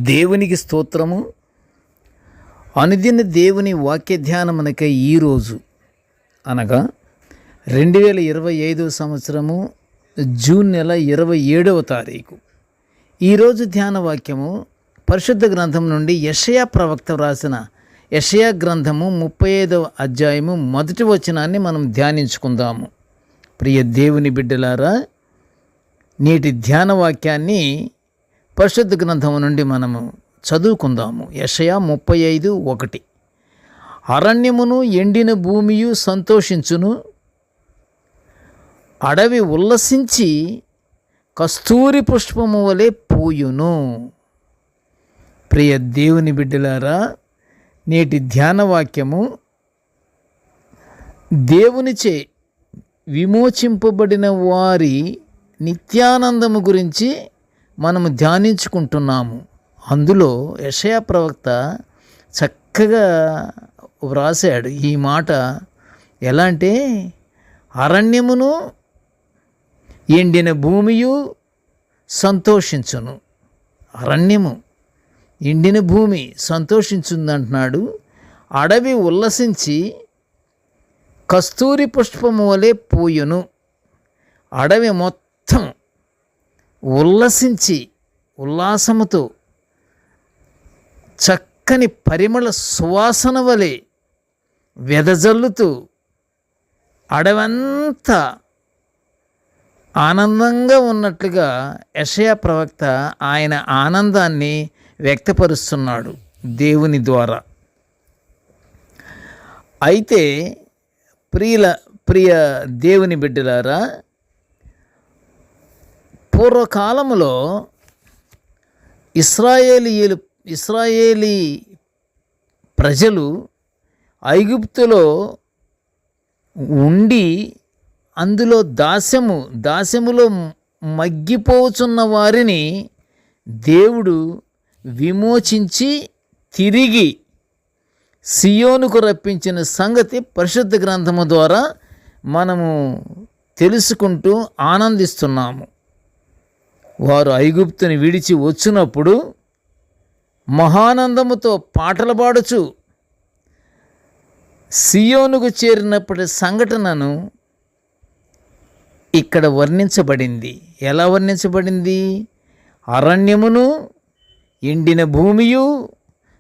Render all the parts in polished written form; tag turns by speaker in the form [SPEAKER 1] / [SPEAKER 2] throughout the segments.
[SPEAKER 1] దేవునికి స్తోత్రము. అనుదిన దేవుని వాక్య ధ్యానమునకై ఈరోజు అనగా 2025 సంవత్సరము జూన్ నెల 27వ తారీఖు. ఈరోజు ధ్యాన వాక్యము పరిశుద్ధ గ్రంథం నుండి యెషయా ప్రవక్త వ్రాసిన యెషయా గ్రంథము 35వ అధ్యాయము మొదటి వచనాన్ని మనం ధ్యానించుకుందాము. ప్రియ దేవుని బిడ్డలారా, నేటి ధ్యాన వాక్యాన్ని పరిశుద్ధ గ్రంథం నుండి మనము చదువుకుందాము. యెషయా 35:1. అరణ్యమును ఎండిన భూమియు సంతోషించును, అడవి ఉల్లసించి కస్తూరి పుష్పము వలె పూయును. ప్రియ దేవుని బిడ్డలారా, నేటి ధ్యాన వాక్యము దేవునిచే విమోచింపబడిన వారి నిత్యానందము గురించి మనము ధ్యానించుకుంటున్నాము. అందులో యెషయా ప్రవక్త చక్కగా వ్రాసాడు ఈ మాట. ఎలా అంటే, అరణ్యమును ఎండిన భూమియు సంతోషించును. అరణ్యము ఎండిన భూమి సంతోషించుందంటున్నాడు. అడవి ఉల్లసించి కస్తూరి పుష్పము వలె పూయును. అడవి మొత్తం ఉల్లసించి ఉల్లాసముతో చక్కని పరిమళ సువాసన వలె వెదజల్లుతూ అడవంతా ఆనందంగా ఉన్నట్లుగా యెషయా ప్రవక్త ఆయన ఆనందాన్ని వ్యక్తపరుస్తున్నాడు దేవుని ద్వారా. అయితే ప్రియ దేవుని బిడ్డలారా, పూర్వకాలములో ఇస్రాయేలీ ప్రజలు ఐగుప్తులో ఉండి అందులో దాస్యములో మగ్గిపోచున్న వారిని దేవుడు విమోచించి తిరిగి సియోనుకు రప్పించిన సంగతి పరిశుద్ధ గ్రంథము ద్వారా మనము తెలుసుకుంటూ ఆనందిస్తున్నాము. వారు ఐగుప్తుని విడిచి వచ్చినప్పుడు మహానందముతో పాటలు పాడుచు సియోనుకు చేరినప్పటి సంఘటనను ఇక్కడ వర్ణించబడింది. ఎలా వర్ణించబడింది? అరణ్యమును ఎండిన భూమియు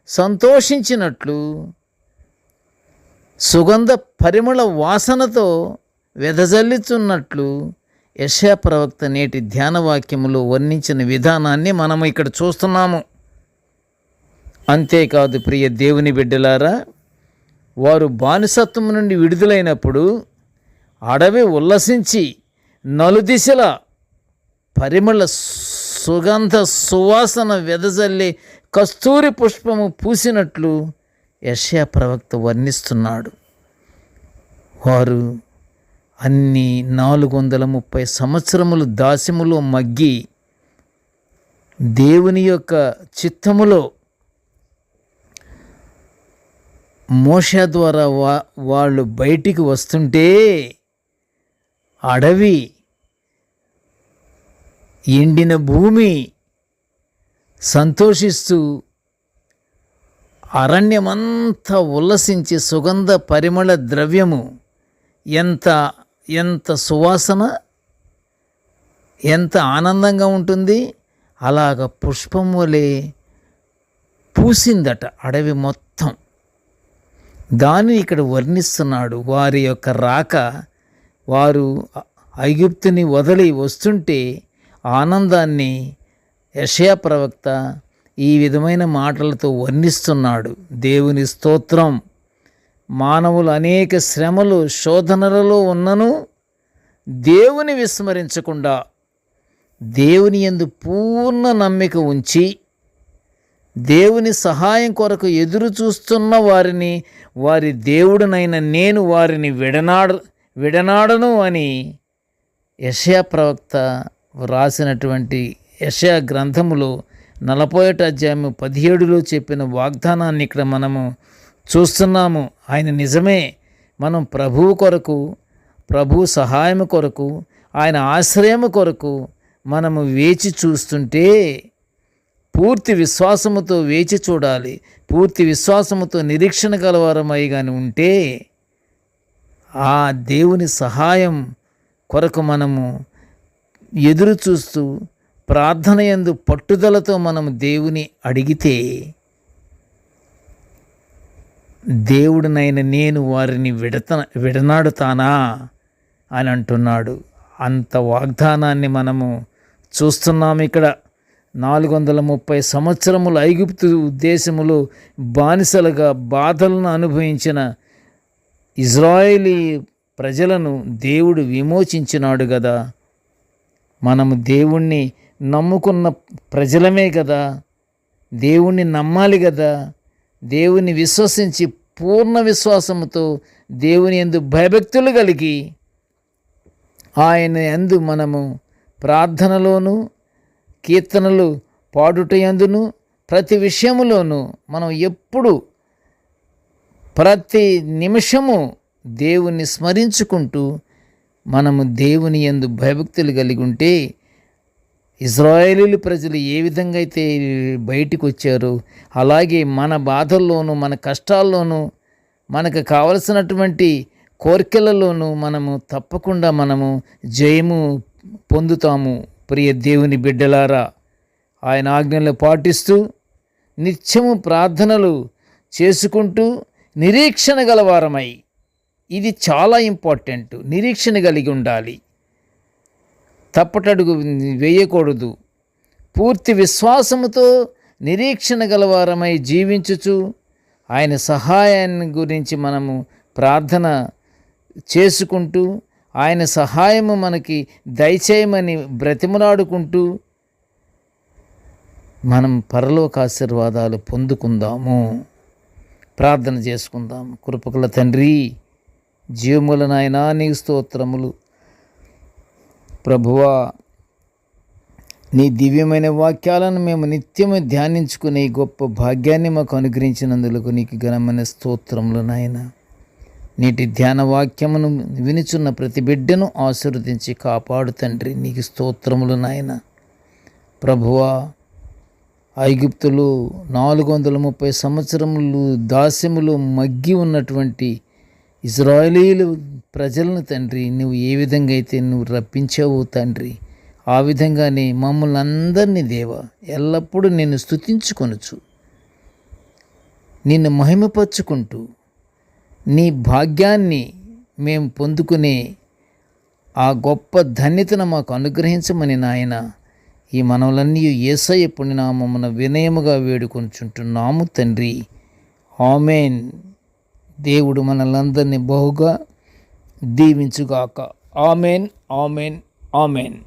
[SPEAKER 1] సంతోషించినట్లు, సుగంధ పరిమళ వాసనతో వెదజల్లుతున్నట్లు యెషయా ప్రవక్త నేటి ధ్యాన వాక్యములో వర్ణించిన విధానాన్ని మనము ఇక్కడ చూస్తున్నాము. అంతేకాదు ప్రియ దేవుని బిడ్డలారా, వారు బానిసత్వం నుండి విడుదలైనప్పుడు అడవి ఉల్లసించి నలుదిశల పరిమళ సుగంధ సువాసన వెదజల్లి కస్తూరి పుష్పము పూసినట్లు యెషయా ప్రవక్త వర్ణిస్తున్నాడు. వారు అన్ని 430 సంవత్సరములు దాస్యములో మగ్గి దేవుని యొక్క చిత్తములో మోషే ద్వారా వాళ్ళు బయటికి వస్తుంటే అడవి ఎండిన భూమి సంతోషిస్తూ అరణ్యమంతా ఉల్లసించి సుగంధ పరిమళ ద్రవ్యము ఎంత సువాసన, ఎంత ఆనందంగా ఉంటుంది. అలాగ పుష్పం వలె పూసిందట అడవి మొత్తం. దాన్ని ఇక్కడ వర్ణిస్తున్నాడు. వారి యొక్క రాక, వారు ఐగుప్తుని వదిలి వస్తుంటే ఆనందాన్ని యెషయా ప్రవక్త ఈ విధమైన మాటలతో వర్ణిస్తున్నాడు. దేవుని స్తోత్రం. మానవులు అనేక శ్రమలు శోధనలలో ఉన్నను దేవుని విస్మరించకుండా దేవుని యందు పూర్ణ నమ్మిక ఉంచి దేవుని సహాయం కొరకు ఎదురు చూస్తున్న వారిని, వారి దేవుడునైన నేను వారిని విడనాడను అని యెషయా ప్రవక్త వ్రాసినటువంటి యెషయా గ్రంథములో 41 అధ్యాయము 17లో చెప్పిన వాగ్దానాన్ని ఇక్కడ మనము చూస్తున్నాము. ఆయన నిజమే. మనం ప్రభువు కొరకు, ప్రభు సహాయం కొరకు, ఆయన ఆశ్రయం కొరకు మనము వేచి చూస్తుంటే పూర్తి విశ్వాసముతో వేచి చూడాలి. పూర్తి విశ్వాసముతో నిరీక్షణ గలవారమై కానీ ఉంటే ఆ దేవుని సహాయం కొరకు మనము ఎదురు చూస్తూ ప్రార్థన యందు పట్టుదలతో మనము దేవుని అడిగితే దేవుడినైనా నేను వారిని విడనాడుతానా అని అంటున్నాడు. అంత వాగ్దానాన్ని మనము చూస్తున్నాము. ఇక్కడ 430 సంవత్సరములు ఐగుప్తు దేశములో బానిసలుగా బాధలను అనుభవించిన ఇజ్రాయేలీ ప్రజలను దేవుడు విమోచించినాడు కదా. మనము దేవుణ్ణి నమ్ముకున్న ప్రజలమే కదా, దేవుణ్ణి నమ్మాలి కదా. దేవుని విశ్వసించి పూర్ణ విశ్వాసముతో దేవుని యందు భయభక్తులు కలిగి ఆయన యందు మనము ప్రార్థనలోను కీర్తనలు పాడుట యందును ప్రతి విషయములోనూ మనం ఎప్పుడు ప్రతి నిమిషము దేవుని స్మరించుకుంటూ మనము దేవుని యందు భయభక్తులు కలిగి ఉంటే ఇజ్రాయేలీలు ప్రజలు ఏ విధంగా అయితే బయటికి వచ్చారో అలాగే మన బాధల్లోనూ మన కష్టాల్లోనూ మనకు కావలసినటువంటి కోరికలలోనూ మనము తప్పకుండా మనము జయము పొందుతాము. ప్రియ దేవుని బిడ్డలారా, ఆయన ఆజ్ఞలు పాటిస్తూ నిత్యము ప్రార్థనలు చేసుకుంటూ నిరీక్షణ గలవారమై, ఇది చాలా ఇంపార్టెంట్, నిరీక్షణ కలిగి ఉండాలి. తప్పటడుగు వేయకూడదు. పూర్తి విశ్వాసముతో నిరీక్షణ గలవారమై జీవించుచు ఆయన సహాయాన్ని గురించి మనము ప్రార్థన చేసుకుంటూ ఆయన సహాయము మనకి దయచేయమని బ్రతిమలాడుకుంటూ మనం పరలోక ఆశీర్వాదాలు పొందుకుందాము. ప్రార్థన చేసుకుందాము. కృపగల తండ్రి, జీవముల నాయనా నీకు స్తోత్రములు. ప్రభువా, నీ దివ్యమైన వాక్యాలను మేము నిత్యము ధ్యానించుకునే గొప్ప భాగ్యాన్ని మాకు అనుగ్రహించినందుకు నీకు ఘనమైన స్తోత్రములు నాయన. నీటి ధ్యాన వాక్యమును వినుచున్న ప్రతి బిడ్డను ఆశీర్వదించి కాపాడు తండ్రి. నీకు స్తోత్రములు నాయన. ప్రభువా, ఐగుప్తులు 430 సంవత్సరములు దాస్యములు మగ్గి ఉన్నటువంటి ఇజ్రాయేలీలు ప్రజలను తండ్రి నువ్వు ఏ విధంగా అయితే నువ్వు రప్పించావు తండ్రి, ఆ విధంగానే మమ్మల్ని అందరినీ దేవా ఎల్లప్పుడూ నిన్ను స్తుతించుకొనుచు నిన్ను మహిమపరుచుకుంటూ నీ భాగ్యాన్ని మేము పొందుకునే ఆ గొప్ప ధన్యతను మాకు అనుగ్రహించమని నాయన ఈ మనవులన్నీ యేసయ్య పుణ్యనామమున వినయముగా వేడుకొనుచుంటున్నాము తండ్రి. ఆమేన్. దేవుడు మనలందరినీ బహుగా దీవించుగాక. ఆమేన్, ఆమేన్, ఆమేన్.